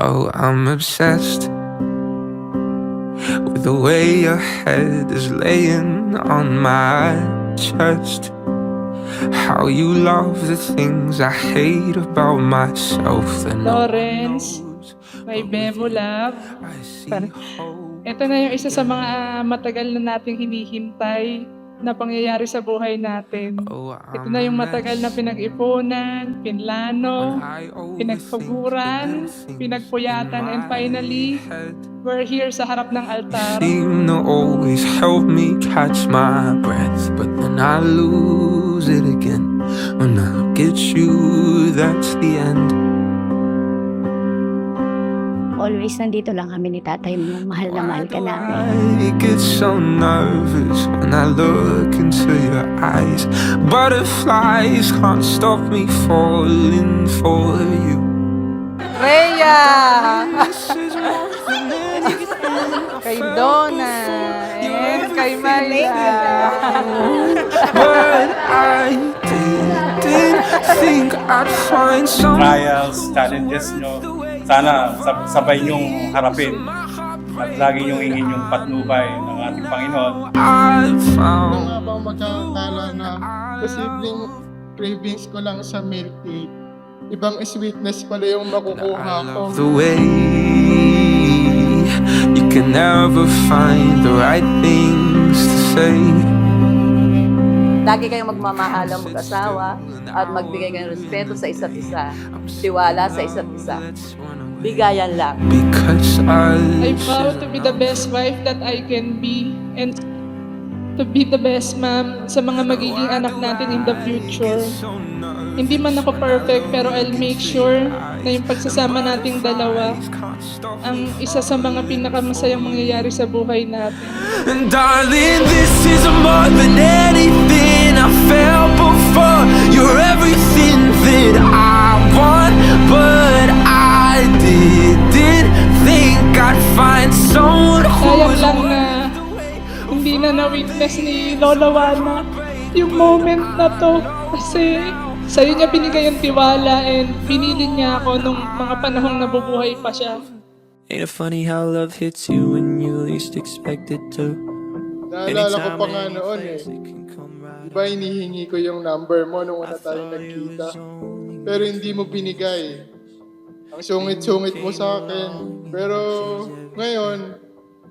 Oh, I'm obsessed with the way your head is laying on my chest. How you love the things I hate about myself. Lawrence, my Bebo Love. Ito na yung isa sa mga matagal na nating hinihintay na pangyayari sa buhay natin. Ito na yung matagal na pinag-ipunan, pinlano, pinagpaguran, pinagpuyatan, and finally, we're here sa harap ng altar. Seem to always help me catch my breath, but then I lose it again. When I get you, that's the end. Always nandito lang kami ni tatay mo. Mahal na mahal ka namin. I get so nervous when I look into your eyes. Butterflies can't stop me falling for you. Rhea! This is more than anything. Kay Donna, and kay Myla. But I didn't think I'd find someone. Trials, challenges nyo, sana sabay nyong harapin at lagi nyong hingin yung patnubay ng ating Panginoon. I found Nung habang magkakala na posibleng cravings ko lang sa milk tea, ibang sweetness pala yung makukuha ko. the way you can never find the right things to say. Lagi kayong magmamahalang mag-asawa at magbigay kayo ng respeto sa isa't isa, tiwala sa isa't isa. Bigayan lang. Because I vow to be the best wife that I can be and to be the best mom sa mga magiging anak natin in the future. Hindi man ako perfect pero I'll make sure na yung pagsasama nating dalawa ang isa sa mga pinakamasayang mangyayari sa buhay natin. And darling, this is more than anything I felt before. You're everything that I want, but I didn't think I'd find someone Sayang who's lang na hindi na na-witness ni Lola Wana yung moment na to kasi sa'yo niya binigay yung tiwala and pinili niya ako nung mga panahong nabubuhay pa siya. Ain't it funny how love hits you when you least expect it to? Naalala ko pa nga noon Diba hinihingi ko yung number mo nung una tayo nagkita, pero hindi mo binigay. Ang sungit-sungit mo sa akin. Pero ngayon,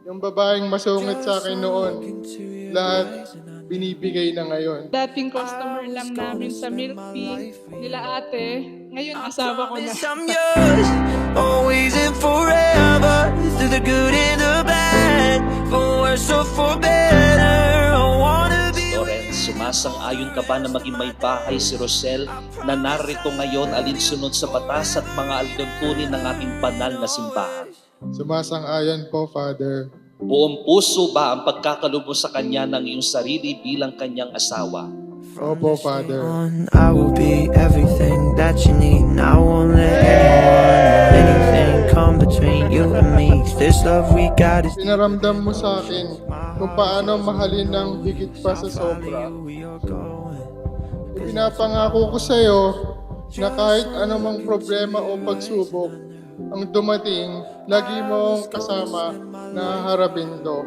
yung babaeng masungit sa akin noon, lahat binibigay na ngayon. Dating customer lang namin sa milk tea nila ate, ngayon asawa ko na. I'm yours, always and forever, through the good and the bad, for worse or for better. I wanna be Lawrence, sumasang-ayon ka ba na maging may bahay si Rosel na narito ngayon alinsunod sa batas at mga altuntunin ng ating banal na simbahan? Sumasang-ayon po, Father. Buong puso ba ang pagkakaloob mo sa kanya ng iyong sarili bilang kanyang asawa? Opo, Father. I will be everything that you need, and I won't let anything come between you and me. This love we got is Pinaramdam mo sa akin kung paano mahalin ng higit pa sa sobra. Pinapangako ko sa iyo na kahit anumang problema o pagsubok ang dumating, lagi mong kasama na harapin to.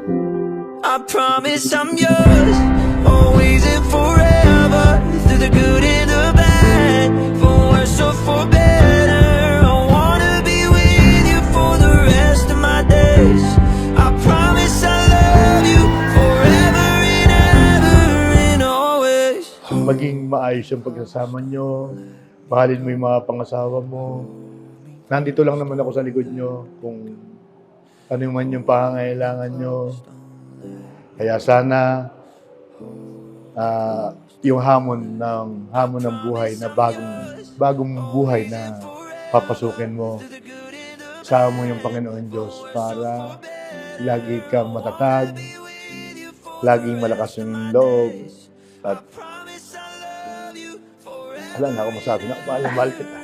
I promise I'm yours, always and forever, through the good and the bad, for worse or for better. I wanna be with you for the rest of my days. I promise I love you forever and ever and always. Maging maayos yung pagsasama nyo, mahalin mo yung mga pangasawa mo. Nandito lang naman ako sa likod nyo kung ano man yung pangangailangan nyo. Kaya sana yung hamon ng buhay na bagong buhay na papasukin mo, sama mo yung Panginoon Diyos para lagi kang matatag, laging malakas yung loob, at wala na ako masabi na mahal kita.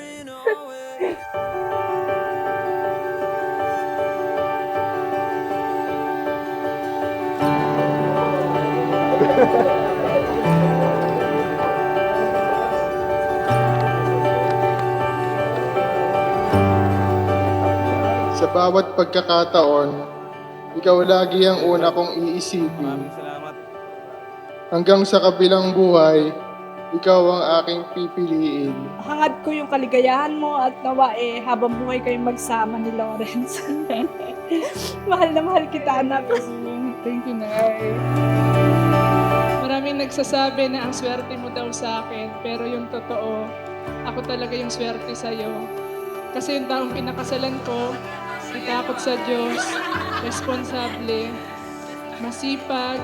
Sa bawat pagkakataon, ikaw lagi ang una kong iisipin. Hanggang sa kabilang buhay, ikaw ang aking pipiliin. Hangad ko yung kaligayahan mo at nawa habang buhay kayong magsama ni Lawrence. Mahal na mahal kita, anak. Thank you, Nay. Maraming nagsasabi na ang swerte mo daw sa akin, pero yung totoo, ako talaga yung swerte sa'yo. Kasi yung taong pinakasalan ko, natakot sa Diyos, responsable, masipag,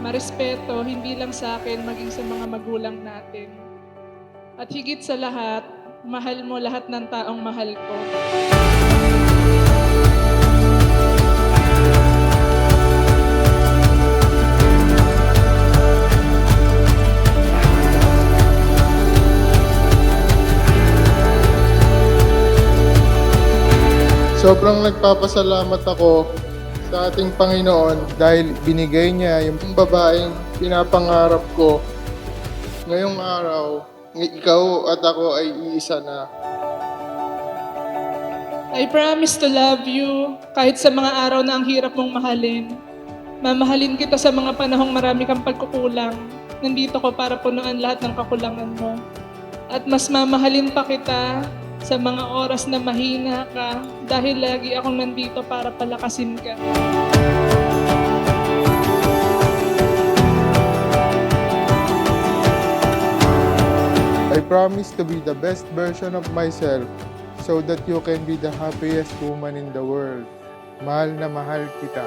marespeto, hindi lang sa akin, maging sa mga magulang natin. At higit sa lahat, mahal mo lahat ng taong mahal ko. Sobrang nagpapasalamat ako sa ating Panginoon dahil binigay niya yung babaeng pinapangarap ko. Ngayong araw, ikaw at ako ay iisa na. I promise to love you kahit sa mga araw na ang hirap mong mahalin. Mamahalin kita sa mga panahong marami kang pagkukulang. Nandito ko para punuan lahat ng kakulangan mo. At mas mamahalin pa kita sa mga oras na mahina ka dahil lagi akong nandito para palakasin ka. I promise to be the best version of myself so that you can be the happiest woman in the world. Mahal na mahal kita.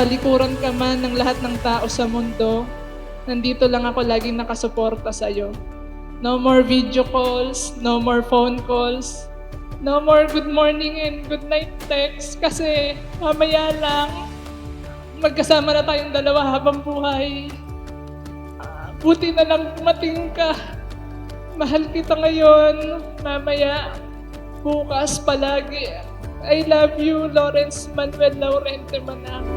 Talikuran ka man ng lahat ng tao sa mundo, nandito lang ako laging nakasuporta sa'yo. No more video calls, no more phone calls, no more good morning and good night text kasi mamaya lang magkasama na tayong dalawa habang buhay. Buti na lang dumating ka. Mahal kita ngayon, mamaya, bukas palagi. I love you, Lawrence Manuel Laurente Manac.